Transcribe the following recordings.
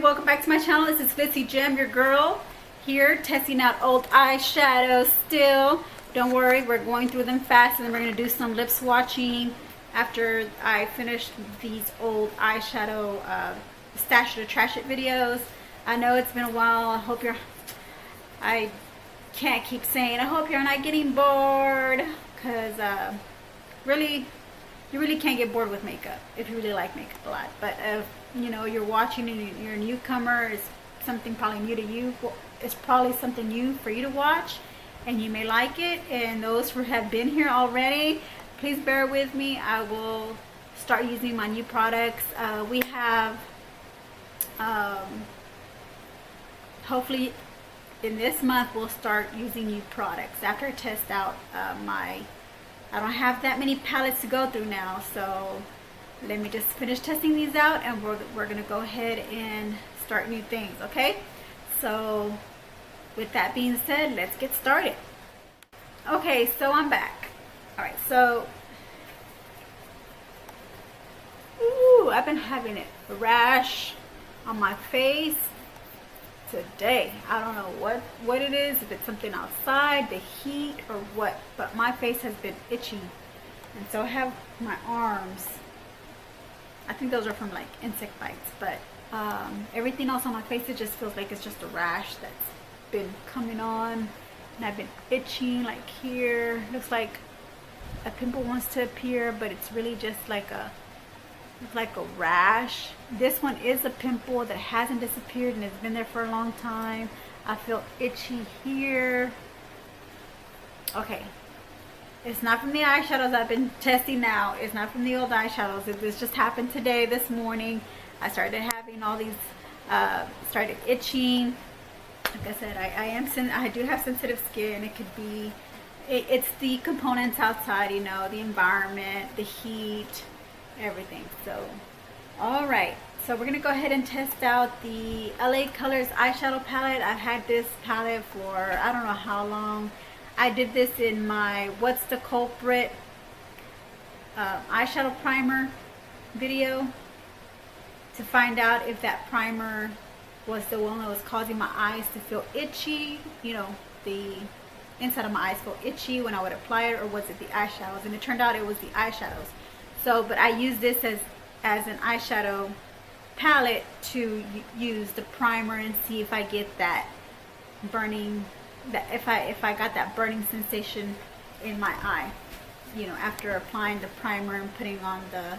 welcome back to my channel. This is glitzzygem, your girl, here testing out old eyeshadows still. Don't worry, we're going through them fast, and then we're going to do some lip swatching after I finish these old eyeshadow stash it or trash it videos. I know it's been a while. I can't keep saying I hope you're not getting bored, because you really can't get bored with makeup if you really like makeup a lot. But you know, you're watching and you're a newcomer, it's something probably new to you. It's probably something new for you to watch, and you may like it. And those who have been here already, please bear with me. I will start using my new products. We have hopefully in this month we'll start using new products after I test out I don't have that many palettes to go through now, so let me just finish testing these out, and we're gonna go ahead and start new things. Okay, so with that being said, let's get started. Okay, so I'm back. All right, so I've been having a rash on my face today. I don't know what it is, if it's something outside, the heat, or what, but my face has been itchy. And so I have my arms, I think those are from like insect bites, but everything else on my face, it just feels like it's just a rash that's been coming on, and I've been itching. Like here, looks like a pimple wants to appear, but it's really just like a rash. This one is a pimple that hasn't disappeared and has been there for a long time. I feel itchy here. Okay, it's not from the eyeshadows I've been testing now. It's not from the old eyeshadows. This just happened today, this morning. I started having all these started itching. Like I said, I do have sensitive skin. It could be it's the components outside, you know, the environment, the heat, everything. So all right, so we're gonna go ahead and test out the LA Colors eyeshadow palette. I've had this palette for I don't know how long. I did this in my What's the Culprit eyeshadow primer video to find out if that primer was the one that was causing my eyes to feel itchy, you know, the inside of my eyes feel itchy when I would apply it, or was it the eyeshadows? And it turned out it was the eyeshadows. So, but I use this as an eyeshadow palette to use the primer and see if I get that burning, that if I got that burning sensation in my eye, you know, after applying the primer and putting on the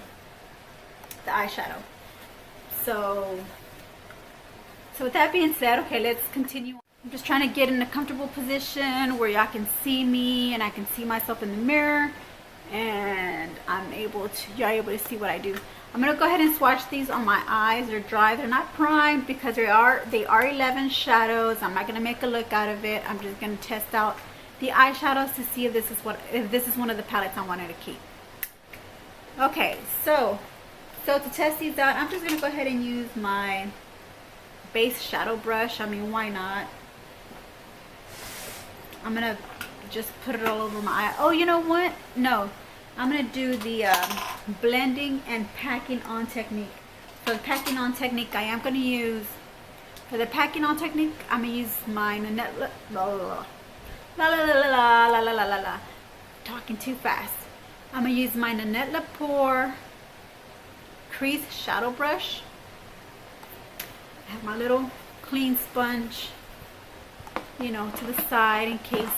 eyeshadow. So with that being said, okay, let's continue. I'm just trying to get in a comfortable position where y'all can see me and I can see myself in the mirror, and you're able to see what I do. I'm gonna go ahead and swatch these on my eyes. They're dry, they're not primed, because they are 11 shadows. I'm not gonna make a look out of it. I'm just gonna test out the eyeshadows to see if this is one of the palettes I wanted to keep. Okay, so to test these out, I'm just gonna go ahead and use my base shadow brush. I mean, why not? I'm gonna just put it all over my eye. Oh, you know what? No, I'm gonna do the blending and packing on technique. For the packing on technique, I am gonna use, for the packing on technique, I'm gonna use my Nanette, talking too fast. I'm gonna use my Nanette Lepore crease shadow brush. I have my little clean sponge, you know, to the side in case,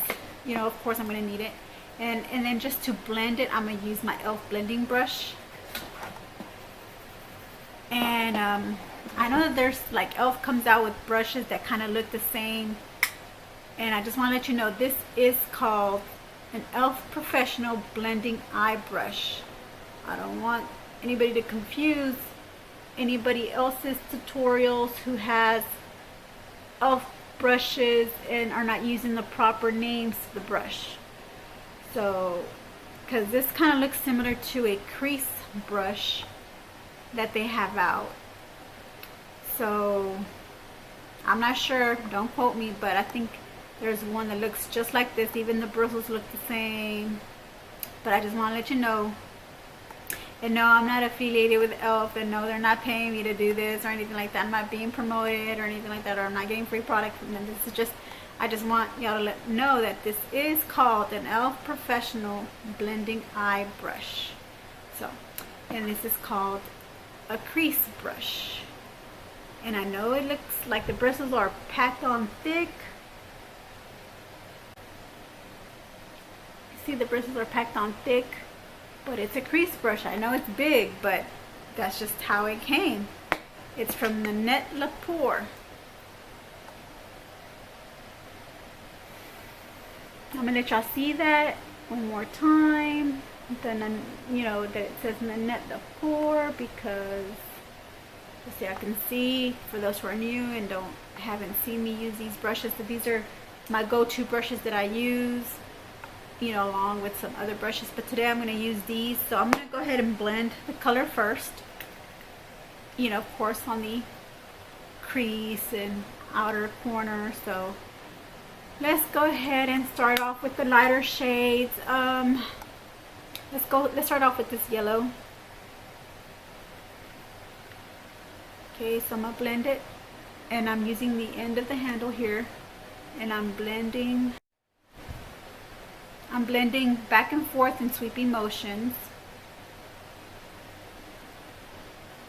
you know, of course I'm going to need it. And then just to blend it, I'm going to use my e.l.f. blending brush. And I know that there's like e.l.f. comes out with brushes that kind of look the same. And I just want to let you know, this is called an e.l.f. Professional Blending Eye Brush. I don't want anybody to confuse anybody else's tutorials who has e.l.f. brushes and are not using the proper names for the brush. So, because this kind of looks similar to a crease brush that they have out. So I'm not sure, don't quote me, but I think there's one that looks just like this. Even the bristles look the same. But I just want to let you know, And no, I'm not affiliated with e.l.f. and no, they're not paying me to do this or anything like that. I'm not being promoted or anything like that, or I'm not getting free product from them. This is just, I just want y'all to know that this is called an e.l.f. Professional Blending Eye Brush. So, and this is called a crease brush. And I know it looks like the bristles are packed on thick. See, the bristles are packed on thick, but it's a crease brush. I know it's big, but that's just how it came. It's from Nanette Lepore. I'm gonna let y'all see that one more time. Then, you know, that it says Nanette Lepore because, let's see, I can see for those who are new and haven't seen me use these brushes, that these are my go-to brushes that I use, you know, along with some other brushes. But today I'm going to use these. So I'm going to go ahead and blend the color first, you know, of course on the crease and outer corner. So let's go ahead and start off with the lighter shades. Let's start off with this yellow. Okay, so I'm gonna blend it, and I'm using the end of the handle here, and I'm blending back and forth in sweeping motions.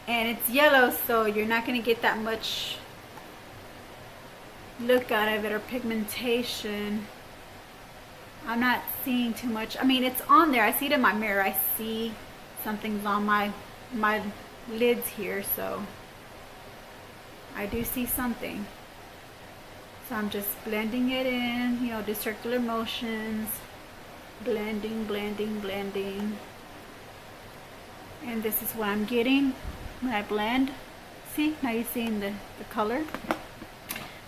And it's yellow, so you're not gonna get that much look out of it or pigmentation. I'm not seeing too much. I mean, it's on there. I see it in my mirror. I see something's on my lids here, so I do see something. So I'm just blending it in, you know, do circular motions, blending, blending, blending. And this is what I'm getting when I blend. See, now you're seeing the color.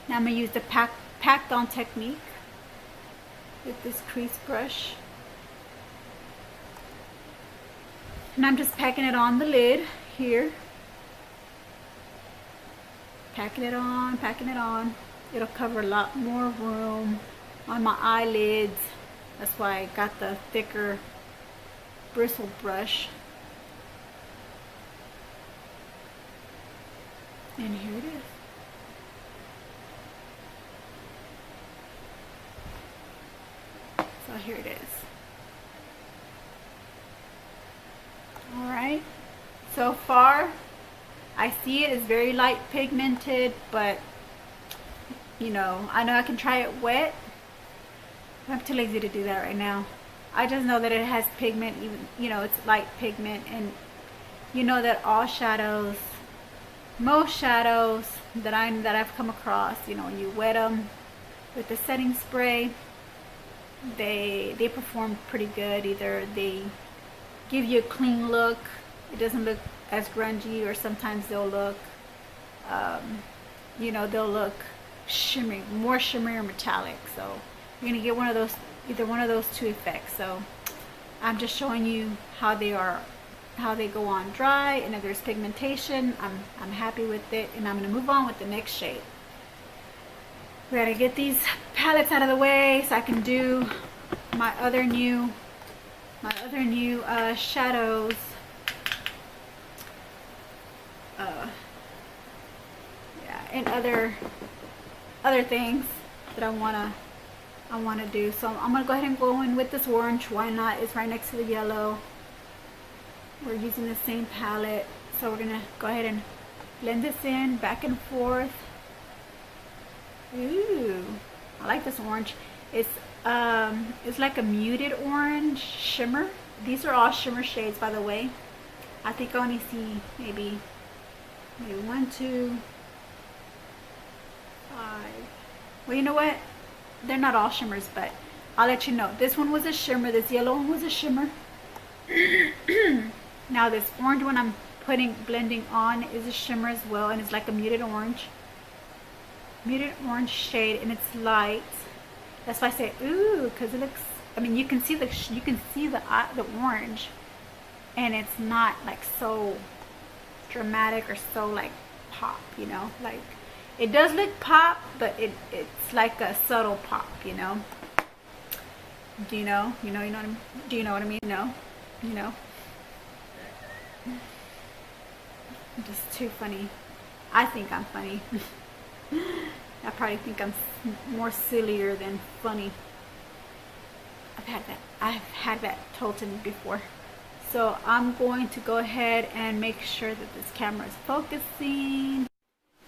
Now I'm gonna use the packed on technique with this crease brush. And I'm just packing it on the lid here. Packing it on, packing it on. It'll cover a lot more room on my eyelids. That's why I got the thicker bristle brush. And here it is. So here it is. Alright. So far, I see it is very light pigmented, but you know I can try it wet. I'm too lazy to do that right now. I just know that it has pigment, even, you know, it's light pigment, and you know that all shadows, most shadows that I've come across, you know, when you wet them with the setting spray, they perform pretty good. Either they give you a clean look, it doesn't look as grungy, or sometimes they'll look, you know, they'll look shimmery, more shimmery or metallic. So you're gonna get one of those, either one of those two effects. So I'm just showing you how they go on dry, and if there's pigmentation, I'm happy with it, and I'm gonna move on with the next shade. We gotta get these palettes out of the way so I can do my other new shadows. Yeah, and other things that I wanna do. So I'm gonna go ahead and go in with this orange. Why not? It's right next to the yellow. We're using the same palette, so we're gonna go ahead and blend this in back and forth. Ooh, I like this orange. It's like a muted orange shimmer. These are all shimmer shades, by the way. I think I only see maybe 1, 2, 5. Well, you know what? They're not all shimmers, but I'll let you know. This one was a shimmer. This yellow one was a shimmer. Now this orange one I'm blending on is a shimmer as well, and it's like a muted orange shade, and it's light. That's why I say ooh, because it looks, I mean, you can see the orange, and it's not like so dramatic or so like pop, you know, like it does look pop, but it's like a subtle pop, you know. Do you know what I mean? Do you know what I mean? No, you know. Just too funny. I think I'm funny. I probably think I'm more sillier than funny. I've had that told to me before. So I'm going to go ahead and make sure that this camera is focusing.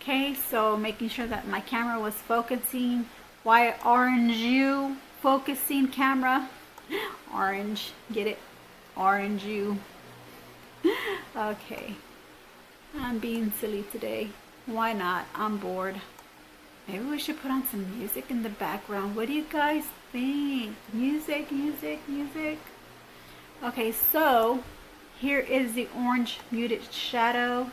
Okay, so making sure that my camera was focusing. Why orange you focusing camera? Orange, get it? Orange you. Okay, I'm being silly today. Why not? I'm bored. Maybe we should put on some music in the background. What do you guys think? Music, music, music. Okay, so here is the orange muted shadow.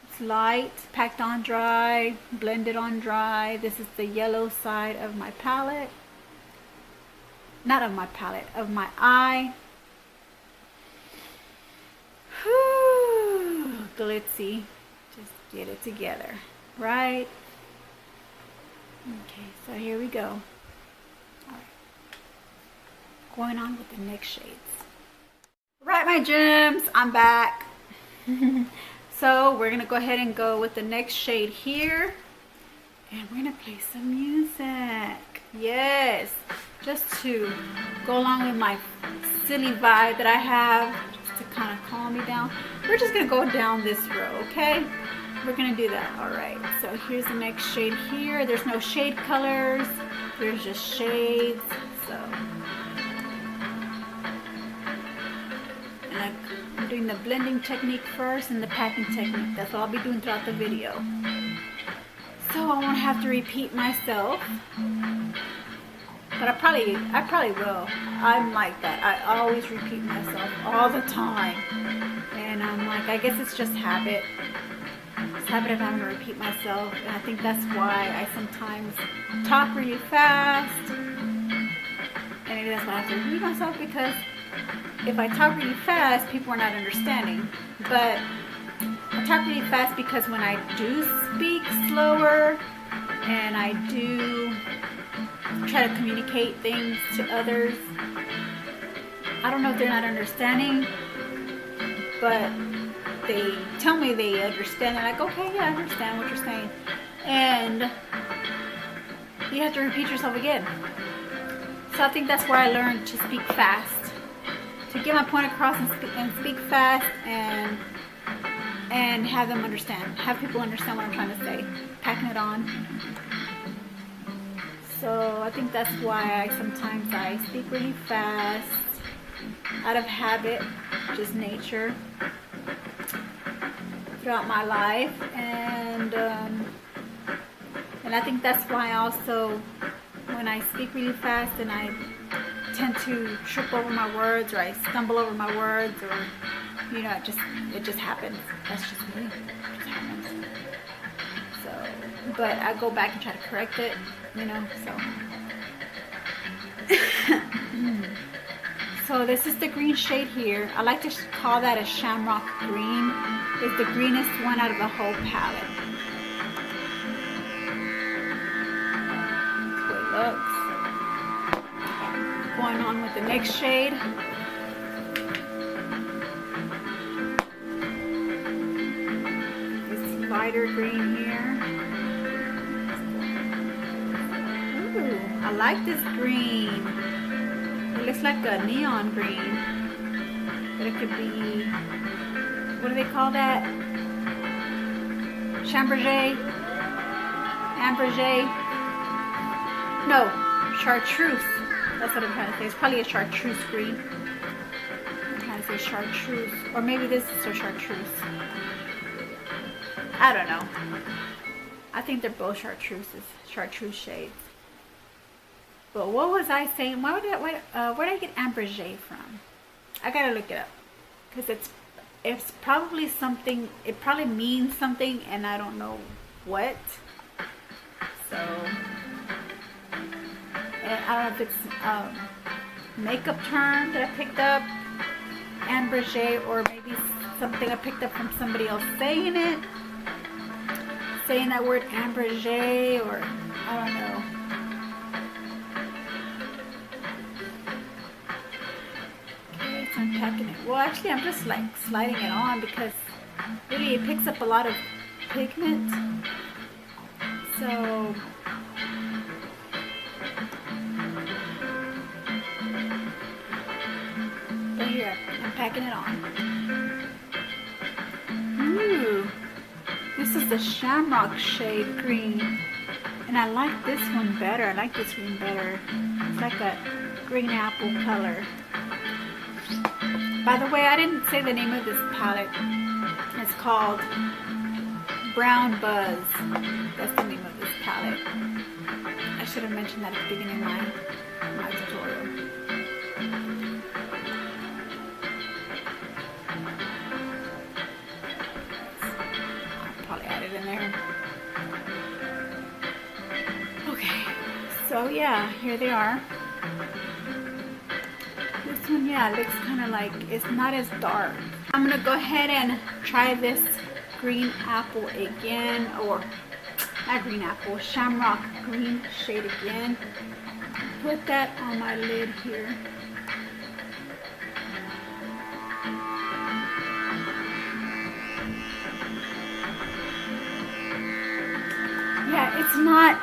It's light, packed on dry, blended on dry. This is the yellow side of my palette. Not of my palette, of my eye. Whew, glitzy. Just get it together, right? Okay, so here we go. All right. Going on with the next shades. Right, my gems, I'm back. So we're gonna go ahead and go with the next shade here, and we're gonna play some music. Yes, just to go along with my silly vibe that I have, just to kind of calm me down. We're just gonna go down this row, okay? We're gonna do that. All right, so here's the next shade here. There's no shade colors, there's just shades. So and I'm doing the blending technique first and the packing technique. That's what I'll be doing throughout the video, so I won't have to repeat myself. But I probably will. I'm like that. I always repeat myself all the time, and I'm like, I guess it's just habit. Habit of having to repeat myself, and I think that's why I sometimes talk really fast, and maybe that's why I have to repeat myself, because if I talk really fast, people are not understanding. But I talk really fast because when I do speak slower and I do try to communicate things to others, I don't know if they're not understanding, but they tell me they understand. They're like, okay, yeah, I understand what you're saying. And you have to repeat yourself again. So I think that's where I learned to speak fast, to get my point across and speak fast, and have them understand, have people understand what I'm trying to say, packing it on. So I think that's why sometimes I speak really fast, out of habit, just nature, throughout my life, and I think that's why also when I speak really fast and I tend to trip over my words, or I stumble over my words, or you know, it just happens. That's just me. It just happens. So, but I go back and try to correct it, you know. So this is the green shade here. I like to call that a shamrock green. It's the greenest one out of the whole palette. That's the way it looks. Going on with the next shade. This lighter green here. Ooh, I like this green. It looks like a neon green, but it could be, what do they call that? Chambergé? Ambergé? No, chartreuse. That's what I'm trying to say. It's probably a chartreuse green. I'm trying to say chartreuse. Or maybe this is a chartreuse. I don't know. I think they're both chartreuse shades. But what was I saying? Where did I get ambergé from? I gotta look it up, because it's probably something. It probably means something, and I don't know what. So and I don't know if it's a makeup term that I picked up, ambergé, or maybe something I picked up from somebody else saying it, saying that word ambergé, or I don't know. packing it. Well, actually, I'm just like sliding it on because really it picks up a lot of pigment. So but here, I'm packing it on. Ooh, this is the Shamrock shade green. And I like this one better. I like this green better. It's like a green apple color. By the way, I didn't say the name of this palette. It's called Brown Buzz. That's the name of this palette. I should have mentioned that at the beginning of my tutorial. I'll probably add it in there. Okay, so yeah, here they are. This one, yeah, looks kind of like, it's not as dark. I'm gonna go ahead and try this green apple again, or not green apple, Shamrock green shade again. Put that on my lid here. Yeah, it's not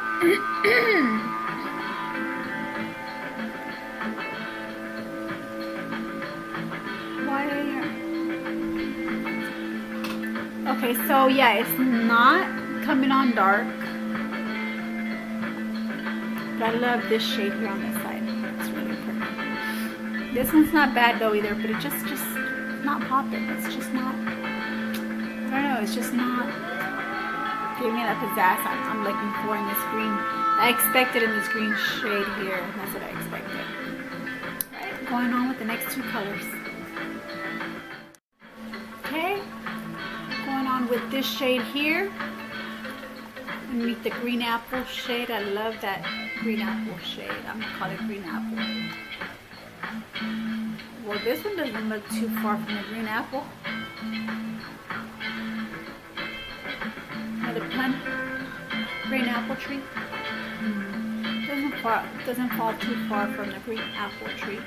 okay, so yeah, it's not coming on dark, but I love this shade here on this side. It's really pretty. This one's not bad though either, but it just not popping. It's just not, I don't know, it's just not giving me that pizzazz I'm looking for in this green. I expected in this green shade here. That's what I expected. Alright, going on with the next two colors. Okay, going on with this shade here. Underneath the green apple shade. I love that green apple shade. I'm gonna call it green apple. Well, this one doesn't look too far from the green apple. Another pun. Green apple tree. Doesn't fall too far from the green apple tree.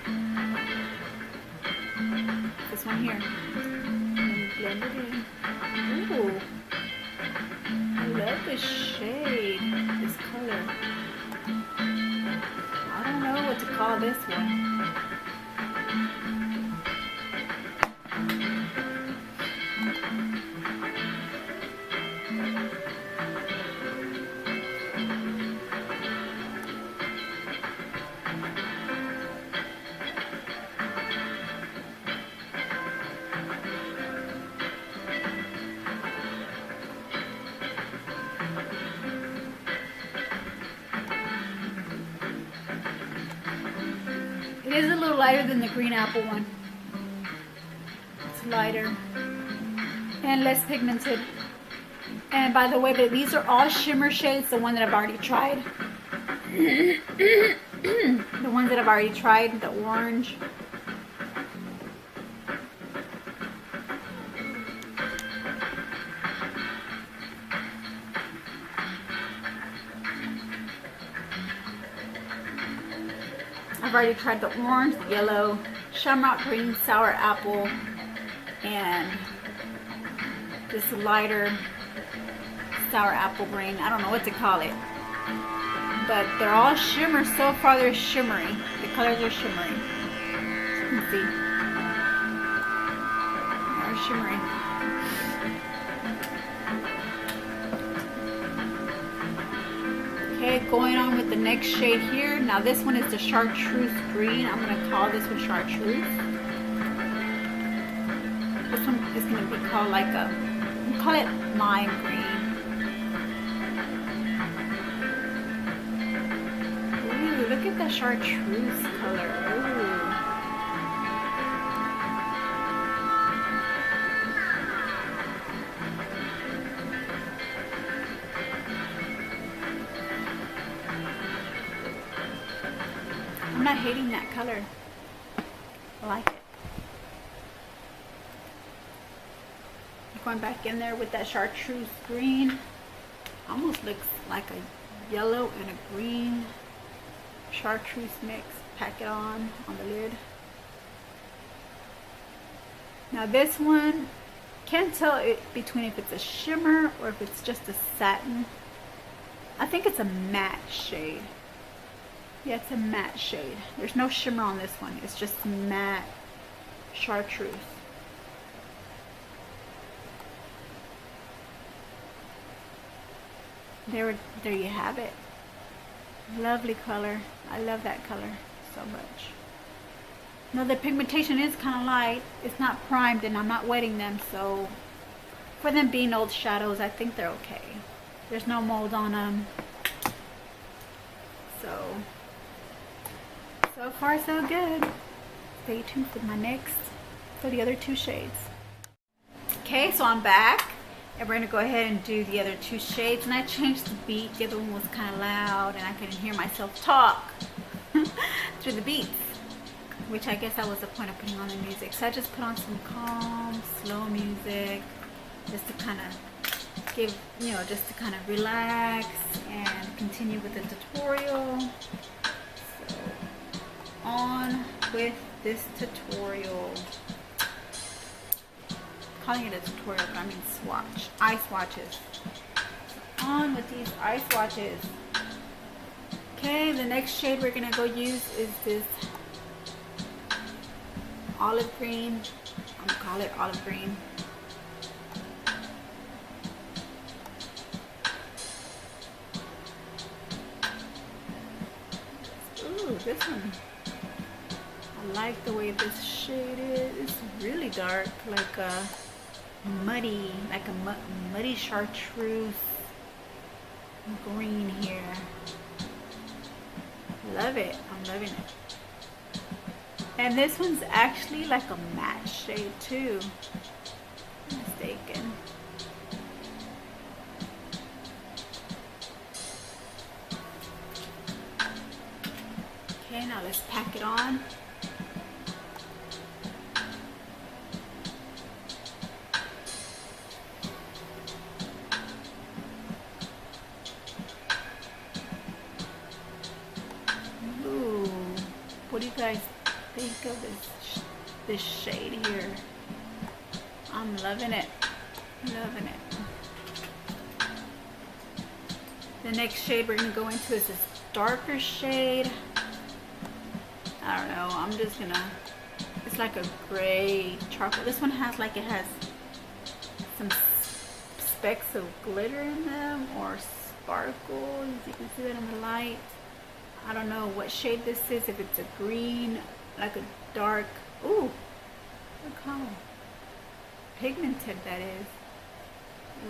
This one here. And blend it in. Ooh. I love this shade. This color. I don't know what to call this one. It is a little lighter than the green apple one. It's lighter and less pigmented. And by the way, these are all shimmer shades, the one that I've already tried. The ones that I've already tried, the orange. I've already tried the orange, the yellow, shamrock green, sour apple, and this lighter sour apple green. I don't know what to call it. But they're all shimmer. So far they're shimmery. The colors are shimmery. You can see. They're shimmery. Okay, going on with the next shade here. Now this one is the chartreuse green. I'm going to call this one chartreuse. This one is going to be called like a, we'll call it lime green. Ooh, look at the chartreuse color. Ooh. I'm not hating that color. I like it. Going back in there with that chartreuse green. Almost looks like a yellow and a green chartreuse mix. Pack it on the lid. Now this one, can't tell it between if it's a shimmer or if it's just a satin. I think it's a matte shade. Yeah, it's a matte shade. There's no shimmer on this one. It's just matte chartreuse. There you have it. Lovely color. I love that color so much. Now the pigmentation is kind of light. It's not primed and I'm not wetting them, so for them being old shadows, I think they're okay. There's no mold on them. So far so good. Stay tuned for the other two shades. Okay, so I'm back. And we're going to go ahead and do the other two shades. And I changed the beat. The other one was kind of loud and I couldn't hear myself talk through the beats. Which I guess that was the point of putting on the music. So I just put on some calm, slow music. Just to kind of give, just to kind of relax and continue with the tutorial. So on with this tutorial. Calling it a tutorial, but I mean swatch. Eye swatches. So on with these eye swatches. Okay, the next shade we're gonna go use is this olive green. I'm gonna call it olive green. Ooh, this one. I like the way this shade is. It's really dark, like a muddy, muddy chartreuse green here. Love it. I'm loving it. And this one's actually like a matte shade too. I'm mistaken. Okay, now let's pack it on. What do you guys think of this shade here? I'm loving it. Loving it. The next shade we're going to go into is this darker shade. I don't know. I'm just going to... It's like a gray charcoal. This one has some specks of glitter in them or sparkles. You can see that in the light. I don't know what shade this is, if it's a green, like a dark, ooh, look how pigmented that is.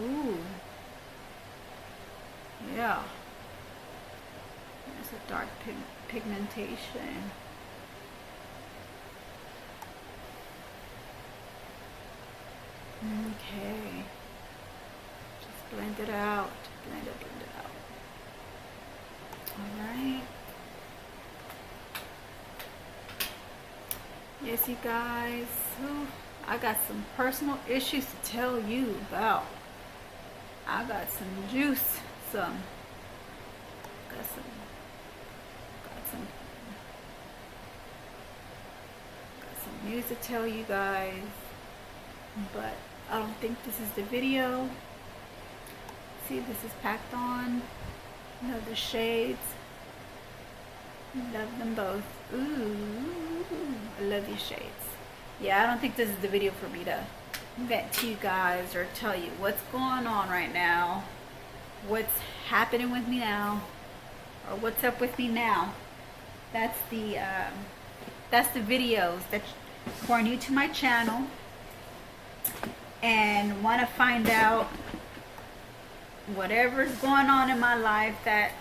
Ooh, yeah, there's a dark pigmentation. Okay, just blend it out, blend it out. All right. Yes, you guys, I got some personal issues to tell you about. I got some juice, got some news to tell you guys, but I don't think this is the video. See, this is packed on. Love the shades. Love them both. Ooh, I love these shades. Yeah, I don't think this is the video for me to vent to you guys or tell you what's going on right now, what's happening with me now, or what's up with me now. That's the videos who are new to my channel and want to find out whatever's going on in my life. That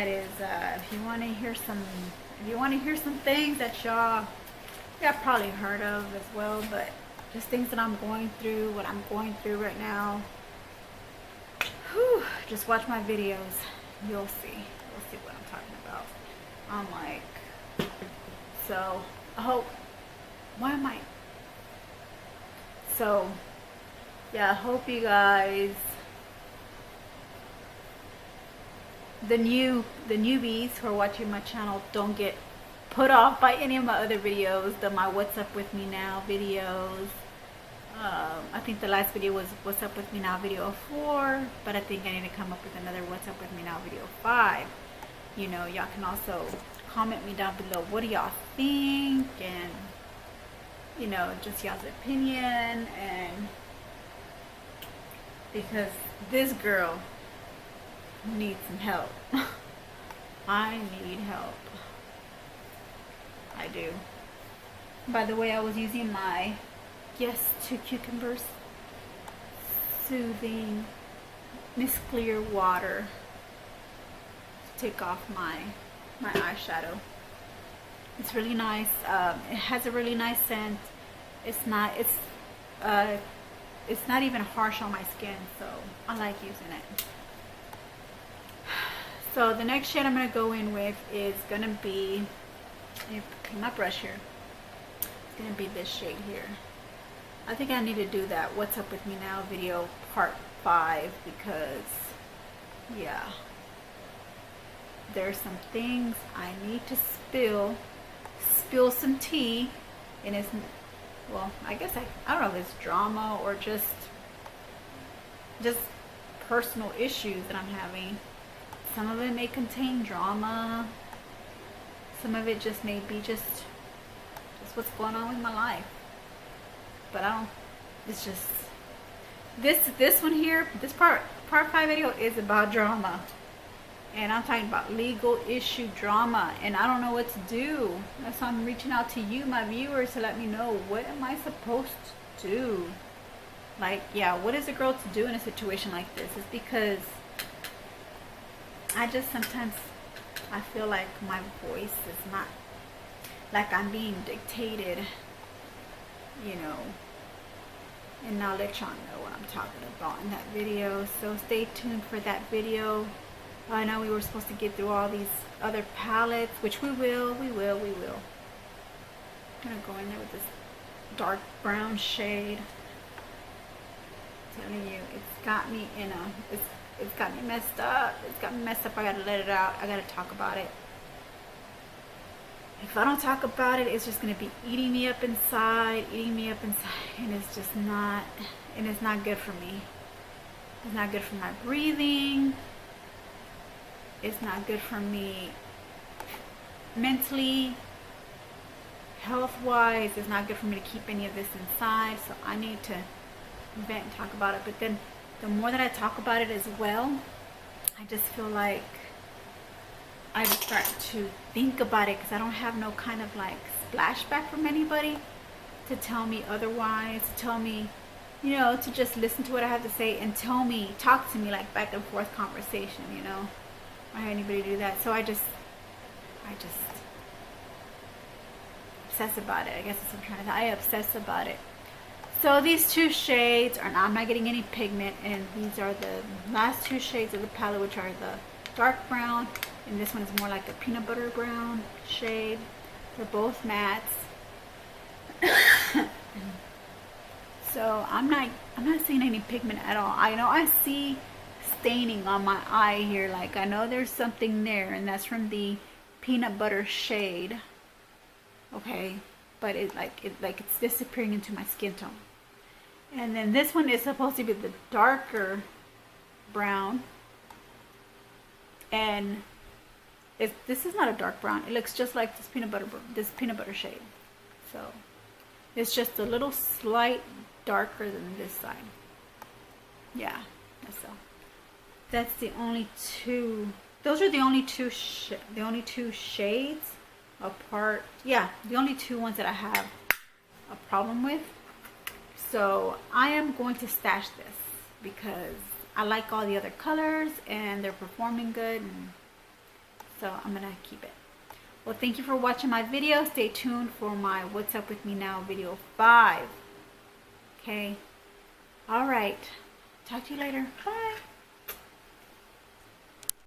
is, if you want to hear some things that y'all probably heard of as well, but just things that I'm going through, what I'm going through right now. Whew, just watch my videos. You'll see what I'm talking about. I'm like, so I hope. Why am I? So yeah, I hope you guys, the newbies who are watching my channel, don't get put off by any of my other videos, my What's Up With Me Now videos. I think the last video was What's Up With Me Now video 4, but I think I need to come up with another What's Up With Me Now video 5. You know, y'all can also comment me down below, what do y'all think, and you know, just y'all's opinion, and because this girl needs some help. I need help. I do. By the way, I was using my Yes to Cucumbers Soothing Mist Clear Water to take off my eyeshadow. It's really nice. It has a really nice scent. It's not even harsh on my skin, so I like using it. So the next shade I'm going to go in with is going to be, let me clean my brush here. It's going to be this shade here. I think I need to do that What's Up With Me Now video part 5, because yeah, there's some things I need to spill some tea, and it's, well, I guess I don't know if it's drama or just personal issues that I'm having. Some of it may contain drama. Some of it just may be just what's going on with my life. But I don't, it's just, this one here, this part 5 video is about drama. And I'm talking about legal issue drama, and I don't know what to do. That's why I'm reaching out to you, my viewers, to let me know, what am I supposed to do? Like, yeah, what is a girl to do in a situation like this? It's because I just sometimes, I feel like my voice is not, like I'm being dictated, you know. And I'll let y'all know what I'm talking about in that video. So stay tuned for that video. I know we were supposed to get through all these other palettes, which we will. I'm gonna go in there with this dark brown shade. I'm telling you, it's got me in a, it's got me messed up. It's got me messed up. I gotta let it out. I gotta talk about it. If I don't talk about it, it's just gonna be eating me up inside, and it's just not, and it's not good for me. It's not good for my breathing. It's not good for me mentally, health-wise. It's not good for me to keep any of this inside, so I need to vent and talk about it. But then the more that I talk about it as well, I just feel like I start to think about it, because I don't have no kind of like splashback from anybody to tell me otherwise, to tell me, you know, to just listen to what I have to say and tell me, talk to me, like back and forth conversation, you know. I don't have anybody do that, so I just obsess about it. I guess that's what I'm trying to say. I obsess about it. So these two shades are, I'm not getting any pigment, and these are the last two shades of the palette, which are the dark brown, and this one is more like a peanut butter brown shade. They're both mattes. So I'm not seeing any pigment at all. I know I see staining on my eye here, like I know there's something there, and that's from the peanut butter shade. Okay, but it's disappearing into my skin tone. And then this one is supposed to be the darker brown, and this is not a dark brown. It looks just like this peanut butter shade. So it's just a little slight darker than this side. Yeah, that's so. That's the only two. Those are the only two shades apart. Yeah, the only two ones that I have a problem with. So I am going to stash this because I like all the other colors and they're performing good, and so I'm gonna keep it. Well, thank you for watching my video. Stay tuned for my What's Up With Me Now video 5. Okay, all right, talk to you later. Bye.